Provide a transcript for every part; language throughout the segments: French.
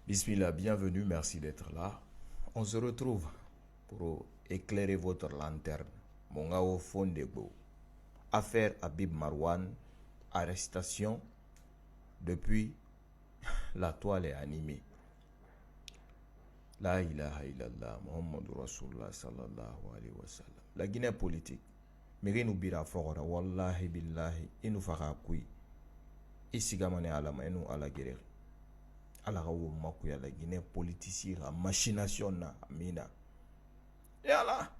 Bismillah, bienvenue, merci d'être là. On se retrouve pour éclairer votre lanterne. Mongao Fondebo. Affaire Habib Marwan, arrestation depuis la toile est animée. La ilaha illallah, Muhammadu Rasulullah sallallahu alayhi wa sallam. La Guinée politique. Mire nous bira fora, wallahi billahi, inu faka kui. Isigamane alama, inu ala guerre. Ala rawo makuya la Guinée politicien, la machination na mina. Et Allah.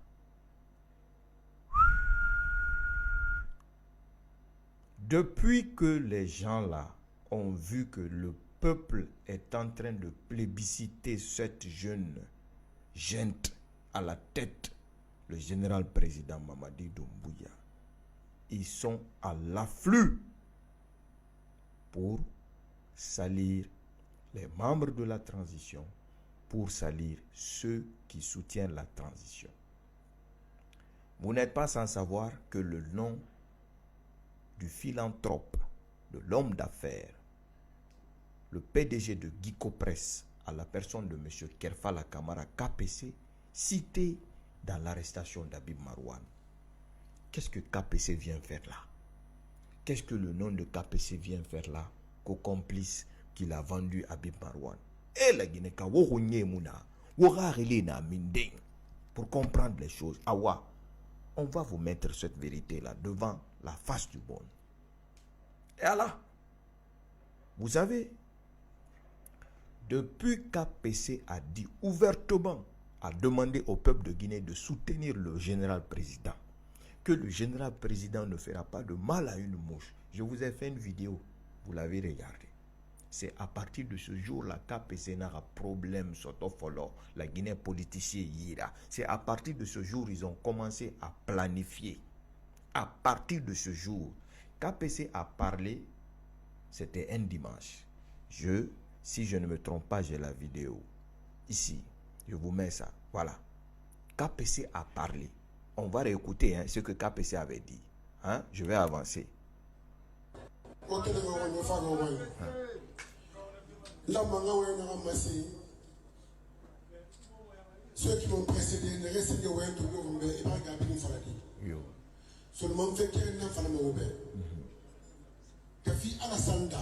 Depuis que les gens là ont vu que le peuple est en train de plébisciter cette jeune gente à la tête, le général président Mamadi Doumbouya, ils sont à l'afflux pour salir les membres de la transition, pour salir ceux qui soutiennent la transition. Vous n'êtes pas sans savoir que le nom du philanthrope, de l'homme d'affaires, le PDG de Guico Press, à la personne de M. Kerfala Kamara KPC, cité dans l'arrestation d'Habib Marwan. Qu'est-ce que KPC vient faire là? Qu'est-ce que le nom de KPC vient faire là qu'au complice qu'il a vendu Habib Marwan? Et la Guinée, pour comprendre les choses, Awa, on va vous mettre cette vérité-là devant la face du monde. Et Allah, vous savez, depuis qu'APC a dit ouvertement, a demandé au peuple de Guinée de soutenir le général président, que le général président ne fera pas de mal à une mouche. Je vous ai fait une vidéo, vous l'avez regardée. C'est à partir de ce jour-là qu'APC n'a pas problème sur la Guinée politicien Yira. C'est à partir de ce jour ils ont commencé à planifier. À partir de ce jour, KPC a parlé, c'était un dimanche. Si je ne me trompe pas, j'ai la vidéo. Ici, je vous mets ça. Voilà. KPC a parlé. On va réécouter ce que KPC avait dit. Je vais avancer. Ceux qui m'ont précédé ne restent que ouais tout le monde et pas garder une faladi. Seulement fait qu'il y a un falama ouvert. Kafi Alasanda.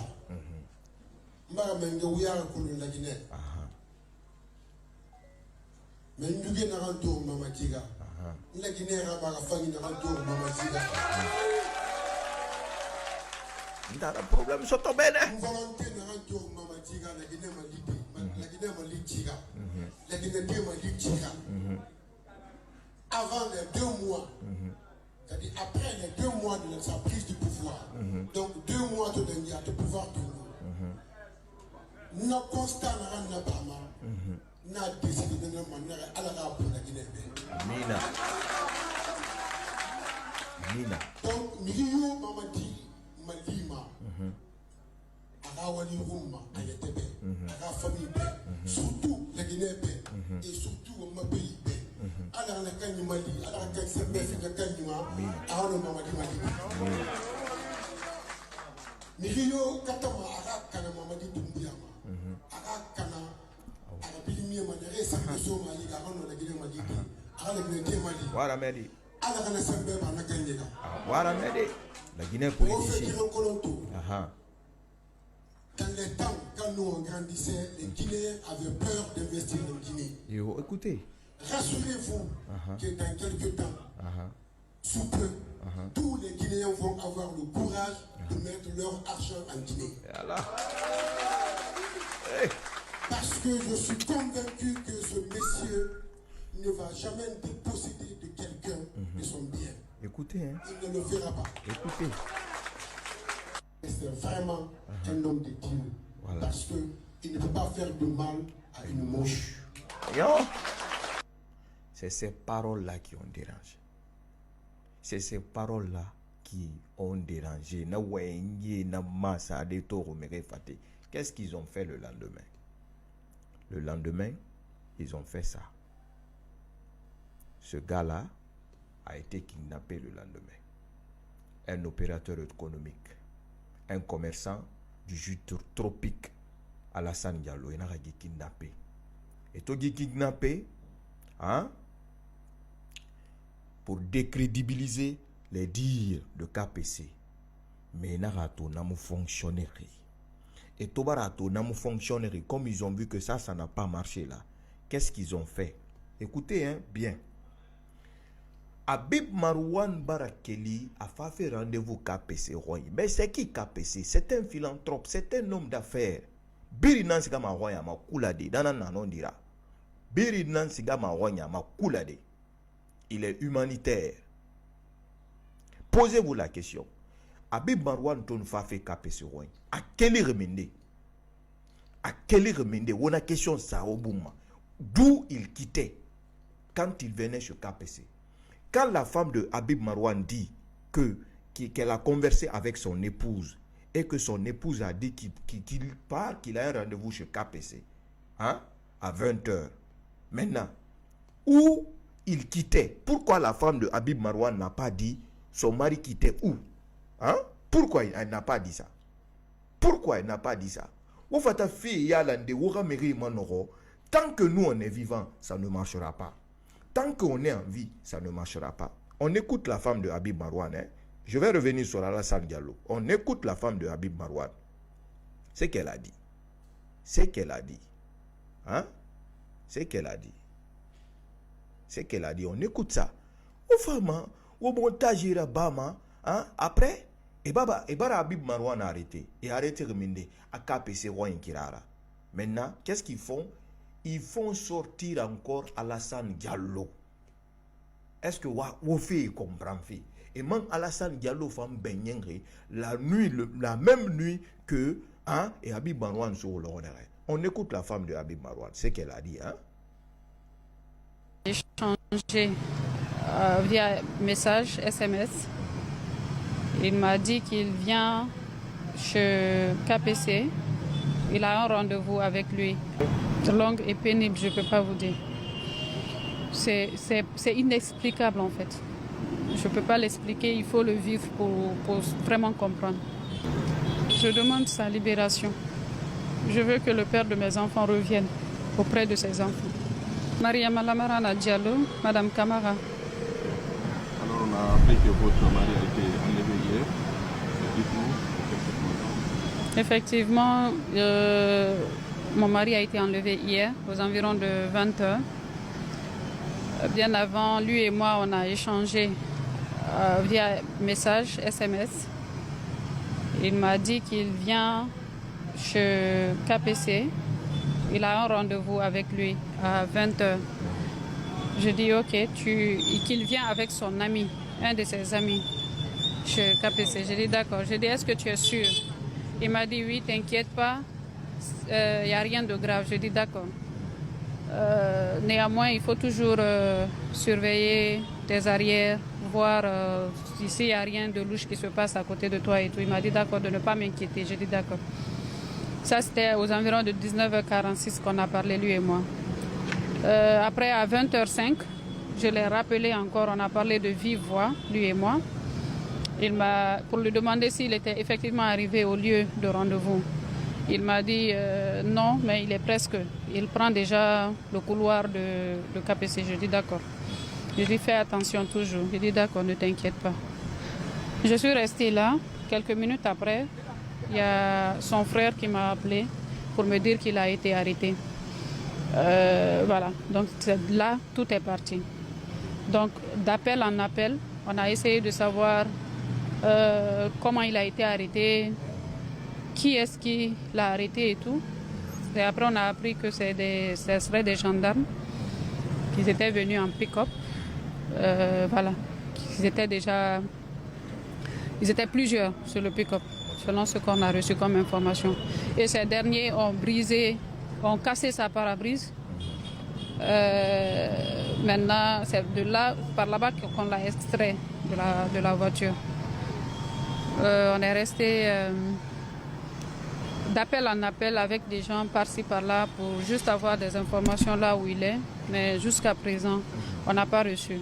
Mbara menga ouya kulu la Guinée. Mais nous gagnons un tour Mama Tiga. La Guinée rabara fangi na un tour Mama Tiga. T'as un problème sur ton bene. Une volonté na un tour Mama Tiga la Guinée malite. La Guinée malite Tiga. La Guinée malite Tiga. Avant les 2 mois. C'est-à-dire après les 2 mois de sa prise du pouvoir. Donc 2 mois de pouvoir de nous. Nous constat n'a pas n'a décidé de nous manier à la pour la Guinée. Mina. Donc Milieu Mamadi Malima Arawali Rouma Ayetebe Ara famille surtout la Guinée et surtout au pays. Alors la Kanye Mali, alors la Kanye Kanyuma, alors le Mamadi Mali. Milieu Katama Arakana Mamadi Dumbiama, Arakana, Arabilimia Manere, Sanso Mali, Arano la Guinée Mali, Arano la Guinée Mali. Voilà, Medi. Alors la Sambe Banakanyega. Voilà, Medi. La Guinée politique. Dans les temps, quand nous on grandissait, les Guinéens avaient peur d'investir en Guinée. Écoutez. Rassurez-vous que dans quelques temps, sous peu, tous les Guinéens vont avoir le courage de mettre leur argent en Guinée. Parce que je suis convaincu que ce monsieur ne va jamais déposséder de quelqu'un de son bien. Écoutez. Il ne le fera pas. Écoutez. C'est vraiment un homme de Dieu. Voilà. Parce qu'il ne peut pas faire de mal à une mouche. C'est ces paroles-là qui ont dérangé. C'est ces paroles-là qui ont dérangé. Qu'est-ce qu'ils ont fait le lendemain? Le lendemain, ils ont fait ça. Ce gars-là a été kidnappé le lendemain. Un opérateur économique, un commerçant du jus tropique Alassane Diallo, il a kidnappé. Et tout kidnappé, hein, pour décrédibiliser les dires de KPC. Mais il n'a pas fonctionné. Et tout n'a pas fonctionné. Comme ils ont vu que ça n'a pas marché là. Qu'est-ce qu'ils ont fait? Écoutez, hein, bien. Habib Marouane Barakeli a fait rendez-vous KPC Roy. Mais c'est qui KPC? C'est un philanthrope, c'est un homme d'affaires. Biri Nansiga Maroya ma koulade, dana nanon dira. Biri Nansiga Maroya ma koulade. Il est humanitaire. Posez-vous la question. Habib Marouane ton fa fait KPC Roy. À quel remende? À quel remende? On a question ça au bouma. D'où il quittait quand il venait sur KPC? Quand la femme de Habib Marouane dit qu'elle a conversé avec son épouse et que son épouse a dit qu'il part, qu'il a un rendez-vous chez KPC, hein, à 20h. Maintenant, où il quittait? Pourquoi la femme de Habib Marouane n'a pas dit son mari quittait où? Hein? Pourquoi elle n'a pas dit ça? Pourquoi elle n'a pas dit ça? Tant que nous on est vivants, ça ne marchera pas. Tant qu'on est en vie, ça ne marchera pas. On écoute la femme de Habib Marouane. Hein? Je vais revenir sur Alassane Diallo. On écoute la femme de Habib Marouane. C'est qu'elle a dit. C'est qu'elle a dit. Hein? C'est qu'elle a dit. C'est qu'elle a dit. On écoute ça. Au femme, au montage, Bama, hein? Après, et Habib Marouane a arrêté. Et arrêté Remende à KPC Royen Kirara. Maintenant, qu'est-ce qu'ils font? Ils font sortir encore Alassane Diallo. Est-ce que vous faites comprendre? Et même Alassane Diallo femme Benyengri la même nuit que hein, et Habib Marouane sur l'honneur. On écoute la femme de Habib Marouane, c'est qu'elle a dit. Hein? Échangé via message SMS. Il m'a dit qu'il vient chez KPC. Il a un rendez-vous avec lui. Long et pénible, je ne peux pas vous dire. C'est inexplicable en fait. Je ne peux pas l'expliquer, il faut le vivre pour vraiment comprendre. Je demande sa libération. Je veux que le père de mes enfants revienne auprès de ses enfants. Maria Malamarana Diallo, Madame Camara. Alors on a appris que votre mari a été enlevé hier. Dites-nous. Effectivement, mon mari a été enlevé hier aux environs de 20h. Bien avant, lui et moi, on a échangé via message SMS. Il m'a dit qu'il vient chez KPC. Il a un rendez-vous avec lui à 20h. Je dis ok, qu'il vient avec son ami, un de ses amis chez KPC. Je dis d'accord. Je dis est-ce que tu es sûr? Il m'a dit oui, t'inquiète pas, il n'y a rien de grave. Je dis d'accord. Néanmoins, il faut toujours surveiller tes arrières, voir s'il n'y a rien de louche qui se passe à côté de toi et tout. Il m'a dit d'accord de ne pas m'inquiéter. J'ai dit d'accord. Ça, c'était aux environs de 19h46 qu'on a parlé, lui et moi. Après, à 20h05, je l'ai rappelé encore, on a parlé de vive voix, lui et moi. Pour lui demander s'il était effectivement arrivé au lieu de rendez-vous. Il m'a dit non, mais il est presque. Il prend déjà le couloir de KPC. Je dis d'accord. Je lui fais attention toujours. Je dis d'accord, ne t'inquiète pas. Je suis restée là. Quelques minutes après, il y a son frère qui m'a appelé pour me dire qu'il a été arrêté. Voilà, donc là, tout est parti. Donc d'appel en appel, on a essayé de savoir comment il a été arrêté, qui est-ce qui l'a arrêté et tout. Et après, on a appris que ce seraient des gendarmes qui étaient venus en pick-up. Voilà, ils étaient plusieurs sur le pick-up, selon ce qu'on a reçu comme information. Et ces derniers ont cassé sa pare-brise. Maintenant, c'est par là-bas qu'on l'a extrait de la voiture. On est resté d'appel en appel avec des gens par-ci par-là pour juste avoir des informations là où il est. Mais jusqu'à présent, on n'a pas reçu.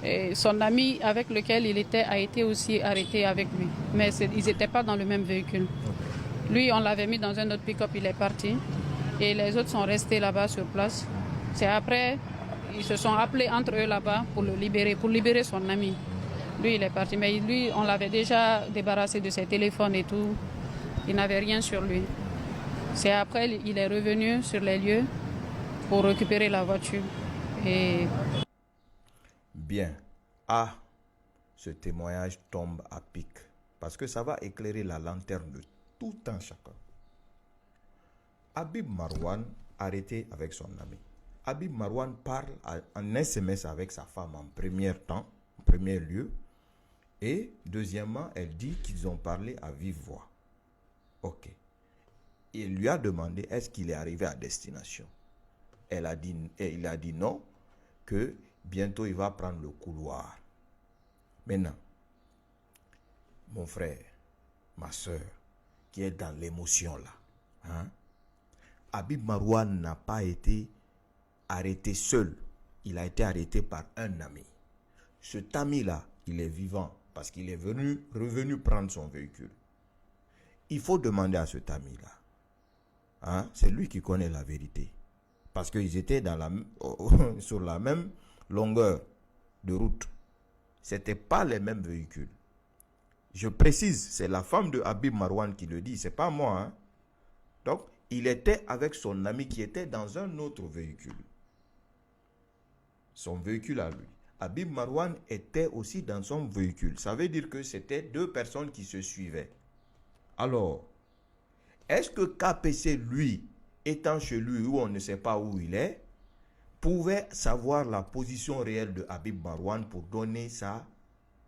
Et son ami avec lequel il était a été aussi arrêté avec lui. Mais ils n'étaient pas dans le même véhicule. Lui, on l'avait mis dans un autre pick-up, il est parti. Et les autres sont restés là-bas sur place. C'est après, ils se sont appelés entre eux là-bas pour libérer son ami. Lui, il est parti. Mais lui, on l'avait déjà débarrassé de ses téléphones et tout. Il n'avait rien sur lui. C'est après, il est revenu sur les lieux pour récupérer la voiture. Et... Bien. Ce témoignage tombe à pic. Parce que ça va éclairer la lanterne de tout un chacun. Habib Marouane arrêté avec son ami. Habib Marouane parle en SMS avec sa femme en premier lieu. Et deuxièmement, elle dit qu'ils ont parlé à vive voix. Ok. Il lui a demandé est-ce qu'il est arrivé à destination. Il a dit non, que bientôt il va prendre le couloir. Maintenant, mon frère, ma soeur, qui est dans l'émotion là, Habib Marouane n'a pas été arrêté seul. Il a été arrêté par un ami. Cet ami-là, il est vivant parce qu'il est revenu prendre son véhicule. Il faut demander à cet ami-là. C'est lui qui connaît la vérité. Parce qu'ils étaient sur la même longueur de route. Ce n'étaient pas les mêmes véhicules. Je précise, c'est la femme de Habib Marouane qui le dit, ce n'est pas moi. Donc, il était avec son ami qui était dans un autre véhicule. Son véhicule à lui. Habib Marouane était aussi dans son véhicule. Ça veut dire que c'était deux personnes qui se suivaient. Alors, est-ce que KPC, lui, étant chez lui où on ne sait pas où il est, pouvait savoir la position réelle de Habib Marouane pour donner ça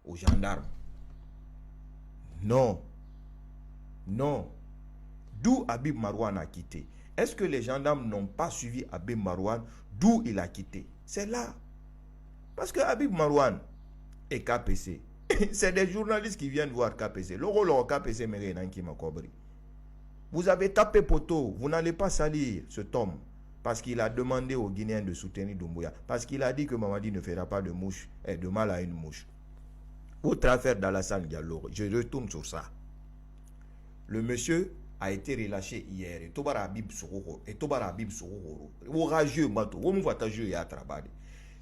aux gendarmes? Non. Non. D'où Habib Marouane a quitté. Est-ce que les gendarmes n'ont pas suivi Habib Marouane d'où il a quitté? C'est là. Parce que Habib Marouane et KPC, c'est des journalistes qui viennent voir KPC. KPC, vous avez tapé poteau, vous n'allez pas salir cet homme. Parce qu'il a demandé aux Guinéens de soutenir Doumbouya. Parce qu'il a dit que Mamadi ne fera pas de mouche et de mal à une mouche. Autre affaire d'Alassane Diallo, je retourne sur ça. Le monsieur a été relâché hier. Et Tobar Habib Soukoro. Orageux, Mato.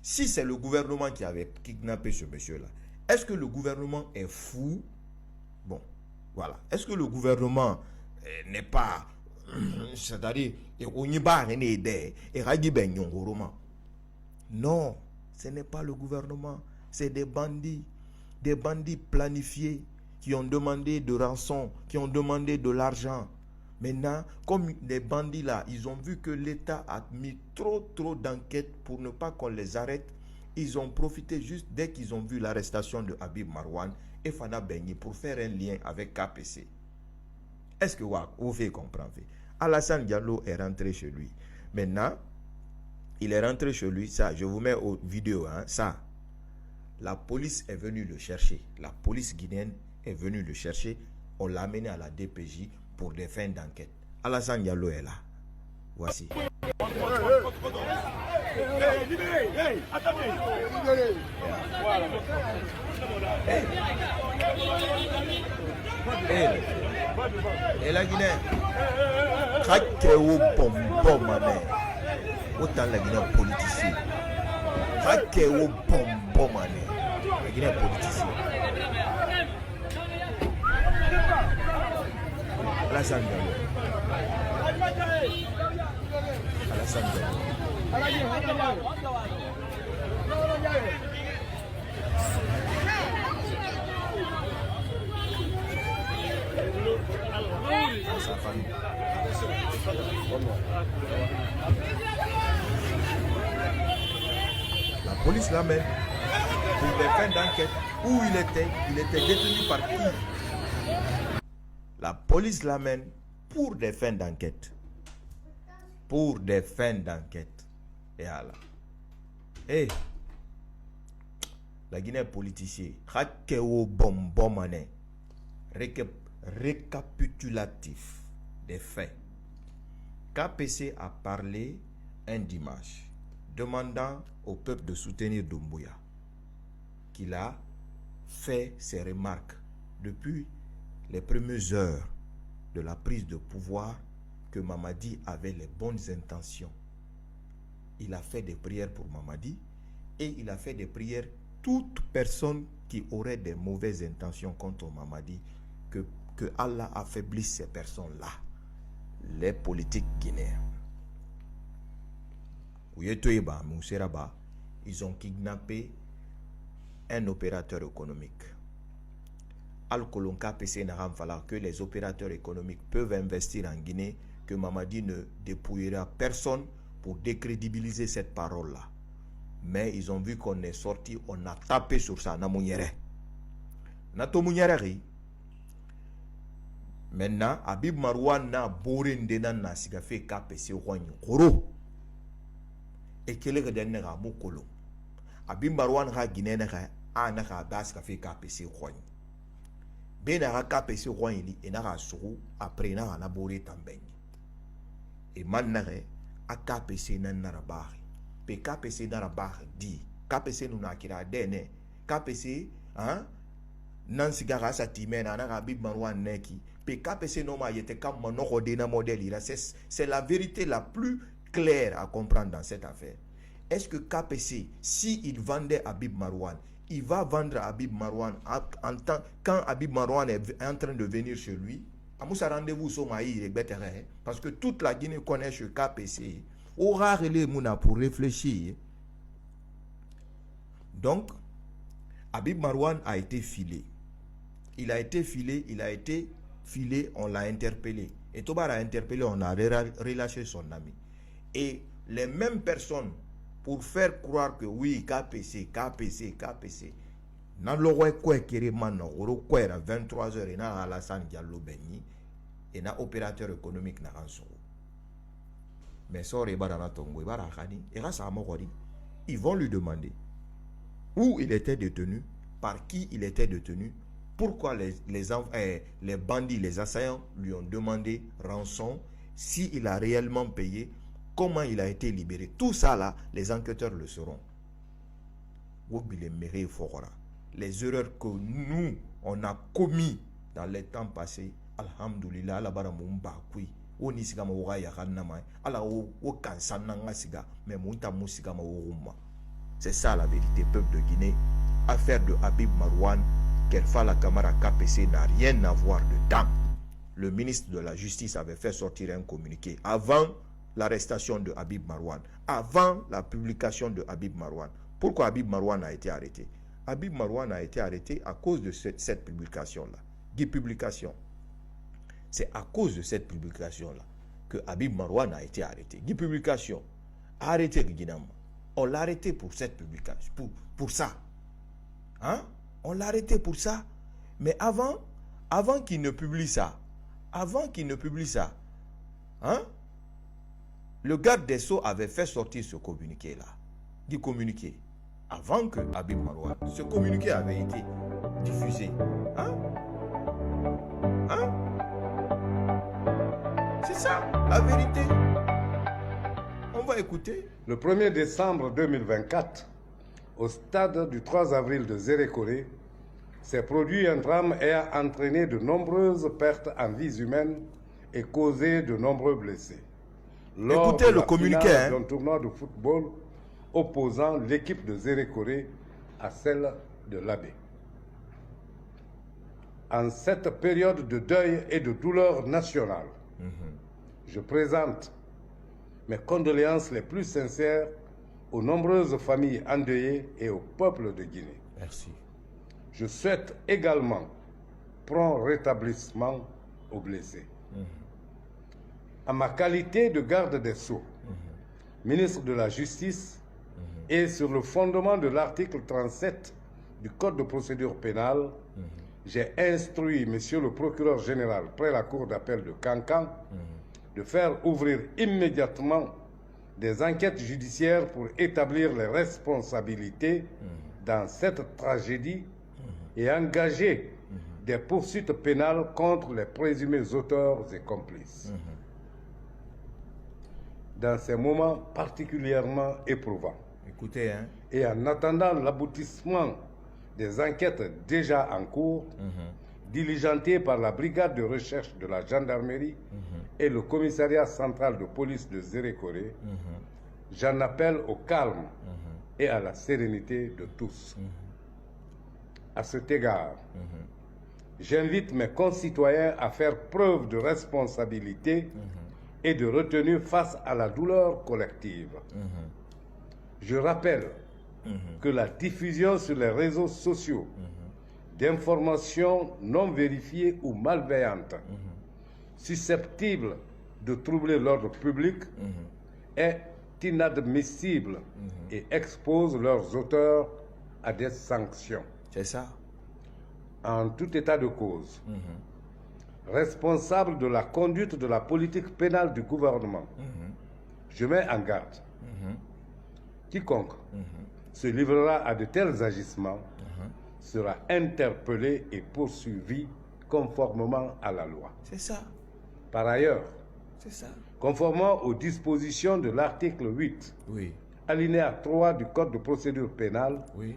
Si c'est le gouvernement qui avait kidnappé ce monsieur-là, est-ce que le gouvernement est fou? Bon, voilà. Est-ce que le gouvernement n'est pas... C'est-à-dire, non, ce n'est pas le gouvernement. C'est des bandits planifiés qui ont demandé de rançon, qui ont demandé de l'argent. Maintenant, comme les bandits là, ils ont vu que l'État a mis trop d'enquêtes pour ne pas qu'on les arrête. Ils ont profité juste dès qu'ils ont vu l'arrestation de Habib Marouane et Fana Benyi pour faire un lien avec KPC. Est-ce que vous faites comprendre? Alassane Diallo est rentré chez lui. Maintenant, il est rentré chez lui. Ça, je vous mets aux vidéos. Ça, la police est venue le chercher. La police guinéenne est venue le chercher. On l'a amené à la DPJ pour des fins d'enquête. Alassane Diallo est là. Voici. Et la Guinée, autant la Guinée politicien. La Guinée politicien. Alassane Diallo. Alassane Diallo. Sa famille. La police l'amène pour des fins d'enquête. Où il était détenu par qui? La police l'amène pour des fins d'enquête. Pour des fins d'enquête. Et alors. Et la Guinée politicien. Récapitulatif des faits. KPC a parlé un dimanche, demandant au peuple de soutenir Doumbouya, qu'il a fait ses remarques depuis les premières heures de la prise de pouvoir que Mamadi avait les bonnes intentions. Il a fait des prières pour Mamadi et il a fait des prières toute personne qui aurait des mauvaises intentions contre Mamadi, que Allah affaiblisse ces personnes-là, les politiques guinéens. Ils ont kidnappé un opérateur économique. Al-Kolonka PC n'a fallu que les opérateurs économiques peuvent investir en Guinée, que Mamadi ne dépouillera personne pour décrédibiliser cette parole-là. Mais ils ont vu qu'on est sorti, on a tapé sur ça. Maintenant, Habib Marouane n'a bourré n'a sigafé KPC Koro. Et quel est le dernier Moukolo? Habib Marouane a Guinée n'a bas café KPC Roigny. Benara KPC Roigny et n'a sourou après n'a bourré tambeng. Et maintenant, a KPC n'a pas. KPC n'a pas dit. KPC nous n'a kira dene. KPC, hein? Nancy Garasa Timen, Habib Marouane Neki. KPC non yete comme monorodena modèle. C'est la vérité la plus claire à comprendre dans cette affaire. Est-ce que KPC, s'il vendait Habib Marouane, il va vendre Habib Marouane quand Habib Marouane est en train de venir chez lui? Amoussa rendez-vous sur Maï, parce que toute la Guinée connaît ce KPC. Aura les mouna pour réfléchir. Donc, Habib Marouane a été filé. Il a été filé, on l'a interpellé. Et Tobar a interpellé, on a relâché son ami. Et les mêmes personnes, pour faire croire que oui, KPC. Dans le quoi qui est maintenant, au 23h, et na Alassane Diallo Benny, et na opérateur économique na Ranso. Mais ça, ils vont lui demander où il était détenu, par qui il était détenu, pourquoi les bandits, les assaillants lui ont demandé rançon, s'il a réellement payé, comment il a été libéré. Tout ça là, les enquêteurs le sauront. Les erreurs que nous, on a commis dans les temps passés, alhamdoulilah, la baramumba kui. C'est ça la vérité, peuple de Guinée. Affaire de Habib Marouane, Kerfa la Camara KPC n'a rien à voir dedans. Le ministre de la Justice avait fait sortir un communiqué avant l'arrestation de Habib Marouane, avant la publication de Habib Marouane. Pourquoi Habib Marouane a été arrêté? Habib Marouane a été arrêté à cause de cette publication-là. Qui publication? C'est à cause de cette publication-là que Habib Marouane a été arrêté. Qui publication? Arrêté Guinam. On l'a arrêté pour cette publication, pour ça. Hein? On l'a arrêté pour ça. Mais avant qu'il ne publie ça, hein? Le garde des Sceaux avait fait sortir ce communiqué-là. Du communiqué. Avant que Habib Marouane, ce communiqué avait été diffusé. Hein? C'est ça, la vérité. On va écouter. Le 1er décembre 2024, au stade du 3 avril de Zérékoré, s'est produit un drame ayant entraîné de nombreuses pertes en vies humaines et causé de nombreux blessés. Écoutez le communiqué. D'un tournoi de football opposant l'équipe de Zérékoré à celle de l'Abbé. En cette période de deuil et de douleur nationale, je présente mes condoléances les plus sincères aux nombreuses familles endeuillées et au peuple de Guinée. Merci. Je souhaite également prompt rétablissement aux blessés. En ma qualité de garde des Sceaux, ministre de la Justice, et sur le fondement de l'article 37 du Code de procédure pénale, j'ai instruit Monsieur le procureur général près la cour d'appel de Cancan de faire ouvrir immédiatement des enquêtes judiciaires pour établir les responsabilités dans cette tragédie et engager des poursuites pénales contre les présumés auteurs et complices. Dans ces moments particulièrement éprouvants, écoutez, hein, et en attendant l'aboutissement des enquêtes déjà en cours, diligentées par la brigade de recherche de la gendarmerie et le commissariat central de police de Zérékoré, j'en appelle au calme et à la sérénité de tous. À cet égard, j'invite mes concitoyens à faire preuve de responsabilité et de retenue face à la douleur collective. Je rappelle que la diffusion sur les réseaux sociaux d'informations non vérifiées ou malveillantes, susceptibles de troubler l'ordre public, est inadmissible et expose leurs auteurs à des sanctions. C'est ça. En tout état de cause, responsable de la conduite de la politique pénale du gouvernement, je mets en garde. Quiconque se livrera à de tels agissements sera interpellé et poursuivi conformément à la loi. C'est ça. Par ailleurs, C'est ça. conformément aux dispositions de l'article 8, Oui. alinéa 3 du Code de procédure pénale, Oui.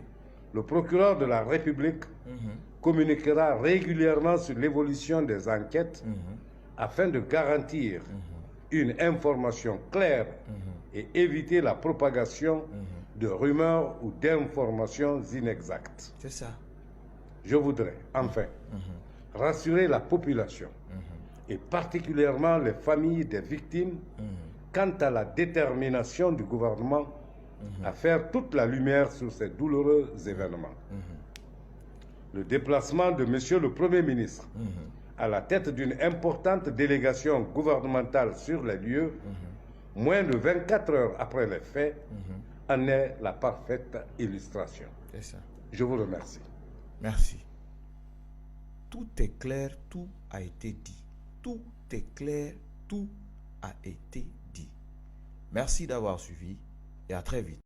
le procureur de la République communiquera régulièrement sur l'évolution des enquêtes afin de garantir une information claire et éviter la propagation de rumeurs ou d'informations inexactes. C'est ça. Je voudrais, enfin, rassurer la population et particulièrement les familles des victimes quant à la détermination du gouvernement à faire toute la lumière sur ces douloureux événements. Le déplacement de Monsieur le Premier ministre à la tête d'une importante délégation gouvernementale sur les lieux, moins de 24 heures après les faits, en est la parfaite illustration. C'est ça. Je vous remercie. Merci. Tout est clair, tout a été dit. Tout est clair, tout a été dit. Merci d'avoir suivi et à très vite.